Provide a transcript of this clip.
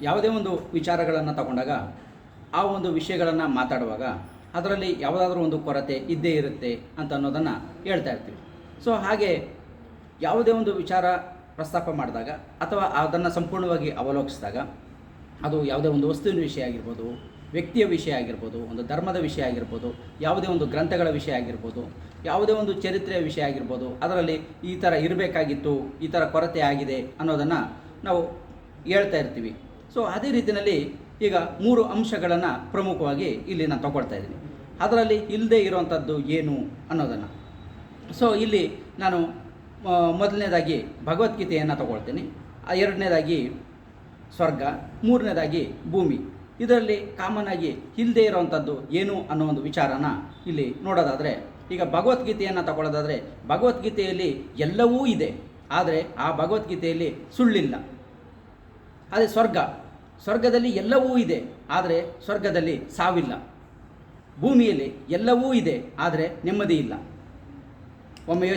ಯಾವುದೇ ಒಂದು ವಿಚಾರಗಳನ್ನು ತಗೊಂಡಾಗ ಆ ಒಂದು ವಿಷಯಗಳನ್ನು ಮಾತಾಡುವಾಗ ಅದರಲ್ಲಿ ಯಾವುದಾದ್ರೂ ಒಂದು ಕೊರತೆ ಇದ್ದೇ ಇರುತ್ತೆ ಅಂತ ಅನ್ನೋದನ್ನು ಹೇಳ್ತಾ ಇರ್ತೀವಿ. ಸೊ ಹಾಗೆ ಯಾವುದೇ ಒಂದು ವಿಚಾರ ಪ್ರಸ್ತಾಪ ಮಾಡಿದಾಗ ಅಥವಾ ಅದನ್ನು ಸಂಪೂರ್ಣವಾಗಿ ಅವಲೋಕಿಸಿದಾಗ ಅದು ಯಾವುದೇ ಒಂದು ವಸ್ತುವಿನ ವಿಷಯ ಆಗಿರ್ಬೋದು, ವ್ಯಕ್ತಿಯ ವಿಷಯ ಆಗಿರ್ಬೋದು, ಒಂದು ಧರ್ಮದ ವಿಷಯ ಆಗಿರ್ಬೋದು, ಯಾವುದೇ ಒಂದು ಗ್ರಂಥಗಳ ವಿಷಯ ಆಗಿರ್ಬೋದು, ಯಾವುದೇ ಒಂದು ಚರಿತ್ರೆಯ ವಿಷಯ ಆಗಿರ್ಬೋದು, ಅದರಲ್ಲಿ ಈ ಥರ ಇರಬೇಕಾಗಿತ್ತು, ಈ ಥರ ಕೊರತೆ ಆಗಿದೆ ಅನ್ನೋದನ್ನು ನಾವು ಹೇಳ್ತಾ ಇರ್ತೀವಿ. ಸೊ ಅದೇ ರೀತಿಯಲ್ಲಿ ಈಗ 3 ಅಂಶಗಳನ್ನು ಪ್ರಮುಖವಾಗಿ ಇಲ್ಲಿ ನಾನು ತಗೊಳ್ತಾ ಇದ್ದೀನಿ. ಅದರಲ್ಲಿ ಇಲ್ಲದೆ ಇರುವಂಥದ್ದು ಏನು ಅನ್ನೋದನ್ನು. ಸೊ ಇಲ್ಲಿ ನಾನು ಮೊದಲನೇದಾಗಿ ಭಗವದ್ಗೀತೆಯನ್ನು ತಗೊಳ್ತೀನಿ, ಎರಡನೇದಾಗಿ ಸ್ವರ್ಗ, ಮೂರನೇದಾಗಿ ಭೂಮಿ. ಇದರಲ್ಲಿ ಕಾಮನ್ ಆಗಿ ಇಲ್ಲದೆ ಇರೋವಂಥದ್ದು ಏನು ಅನ್ನೋ ಒಂದು ವಿಚಾರನ ಇಲ್ಲಿ ನೋಡೋದಾದರೆ, ಈಗ ಭಗವದ್ಗೀತೆಯನ್ನು ತಗೊಳ್ಳೋದಾದರೆ ಭಗವದ್ಗೀತೆಯಲ್ಲಿ ಎಲ್ಲವೂ ಇದೆ, ಆದರೆ ಆ ಭಗವದ್ಗೀತೆಯಲ್ಲಿ ಸುಳ್ಳಿಲ್ಲ. ಅದೇ ಸ್ವರ್ಗದಲ್ಲಿ ಎಲ್ಲವೂ ಇದೆ, ಆದರೆ ಸ್ವರ್ಗದಲ್ಲಿ ಸಾವಿಲ್ಲ. ಭೂಮಿಯಲ್ಲಿ ಎಲ್ಲವೂ ಇದೆ, ಆದರೆ ನೆಮ್ಮದಿ ಇಲ್ಲ. ಒಮ್ಮೆ